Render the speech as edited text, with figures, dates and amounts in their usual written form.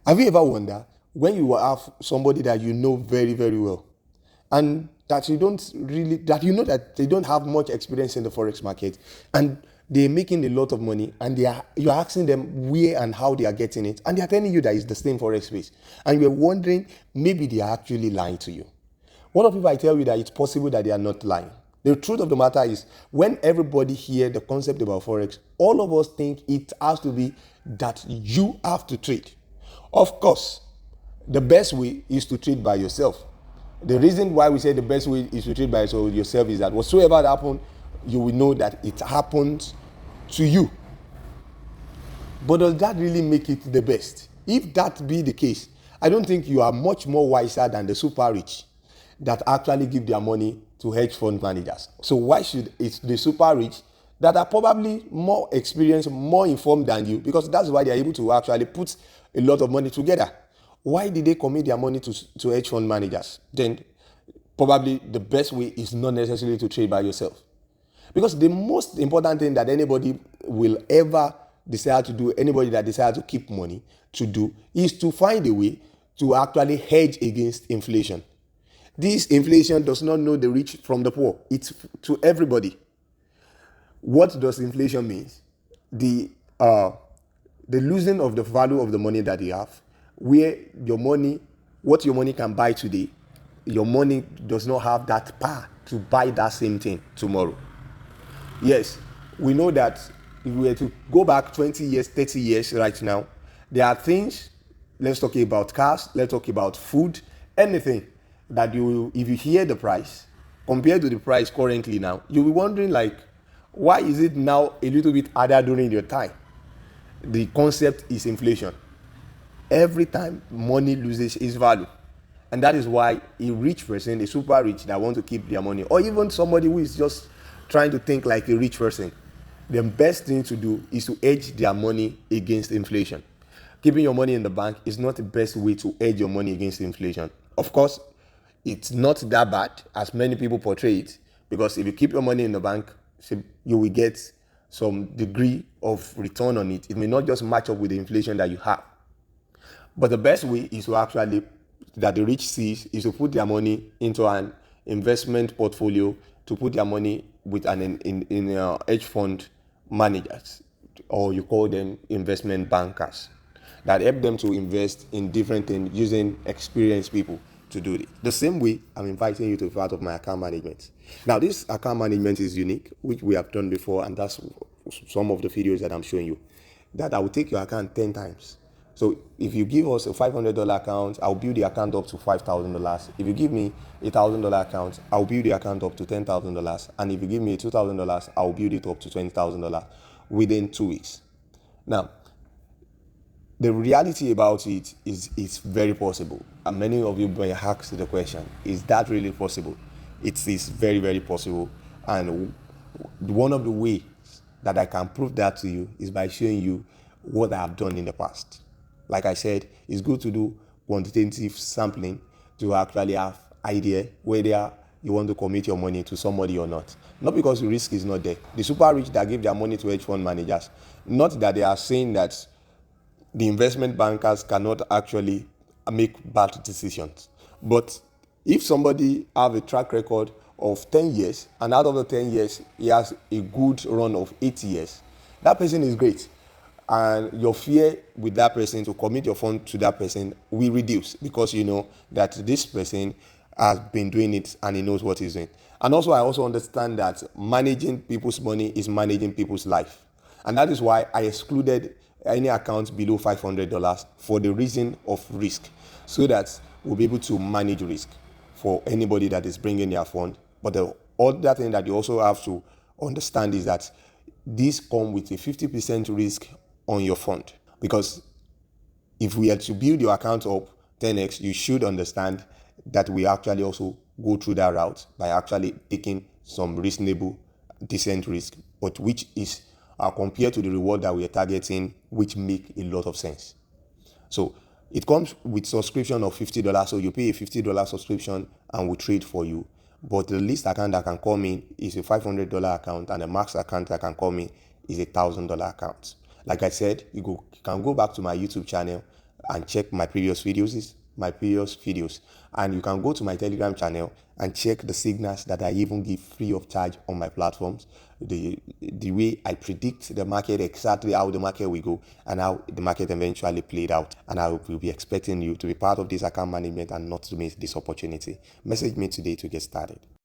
Have you ever wondered when you have somebody that you know very, very well and that you know that they don't have much experience in the forex market and they're making a lot of money and you're asking them where and how they are getting it and they're telling you that it's the same forex space and you're wondering maybe they are actually lying to you. What if I tell you that it's possible that they are not lying? The truth of the matter is, when everybody hears the concept about forex, all of us think it has to be that you have to trade. Of course, the best way is to trade by yourself. The reason why we say the best way is to trade by yourself is that whatsoever happens, you will know that it happens to you. But does that really make it the best? If that be the case, I don't think you are much more wiser than the super rich that actually give their money to hedge fund managers. So why should it's the super rich that are probably more experienced, more informed than you, because that's why they are able to actually put a lot of money together. Why did they commit their money to hedge fund managers? Then probably the best way is not necessarily to trade by yourself. Because the most important thing that anybody will ever desire to do, anybody that desires to keep money to do, is to find a way to actually hedge against inflation. This inflation does not know the rich from the poor. It's to everybody. What does inflation mean? The losing of the value of the money that you have, where your money, what your money can buy today, your money does not have that power to buy that same thing tomorrow. Yes, we know that if we were to go back 20 years, 30 years right now, there are things, let's talk about cars, let's talk about food, anything that if you hear the price, compared to the price currently now, you'll be wondering like, why is it now a little bit harder during your time? The concept is inflation. Every time money loses its value. And that is why a rich person, a super rich that want to keep their money, or even somebody who is just trying to think like a rich person, the best thing to do is to hedge their money against inflation. Keeping your money in the bank is not the best way to hedge your money against inflation. Of course, it's not that bad as many people portray it, because if you keep your money in the bank, you will get some degree of return on it. It may not just match up with the inflation that you have. But the best way is to actually, that the rich sees, is to put their money into an investment portfolio, to put their money with in hedge fund managers, or you call them investment bankers, that help them to invest in different things using experienced people to do it. The same way, I'm inviting you to be part of my account management. Now, this account management is unique, which we have done before, and that's some of the videos that I'm showing you, that I will take your account 10 times. So if you give us a $500 account, I'll build the account up to $5,000. If you give me a $1,000 account, I'll build the account up to $10,000. And if you give me a $2,000, I'll build it up to $20,000 within 2 weeks. Now, the reality about it is it's very possible. And many of you may ask the question, is that really possible? It is very, very possible. And one of the ways that I can prove that to you is by showing you what I have done in the past. Like I said, it's good to do quantitative sampling to actually have idea whether you want to commit your money to somebody or not. Not because the risk is not there. The super rich that give their money to hedge fund managers, not that they are saying that the investment bankers cannot actually make bad decisions. But if somebody have a track record of 10 years, and out of the 10 years, he has a good run of 8 years, that person is great. And your fear with that person to commit your fund to that person will reduce, because you know that this person has been doing it and he knows what he's doing. And also, I also understand that managing people's money is managing people's life. And that is why I excluded any accounts below $500 for the reason of risk, so that we'll be able to manage risk for anybody that is bringing their fund. But the other thing that you also have to understand is that this comes with a 50% risk on your fund. Because if we are to build your account up 10x, you should understand that we actually also go through that route by actually taking some reasonable, decent risk, but which is compared to the reward that we are targeting, which make a lot of sense. So it comes with subscription of $50. So you pay a $50 subscription and we trade for you. But the least account that can come in is a $500 account, and the max account that can come in is a $1,000 account. Like I said, you can go back to my YouTube channel and check my previous videos. And you can go to my Telegram channel and check the signals that I even give free of charge on my platforms, the way I predict the market, exactly how the market will go and how the market eventually played out. And I will be expecting you to be part of this account management and not to miss this opportunity. Message me today to get started.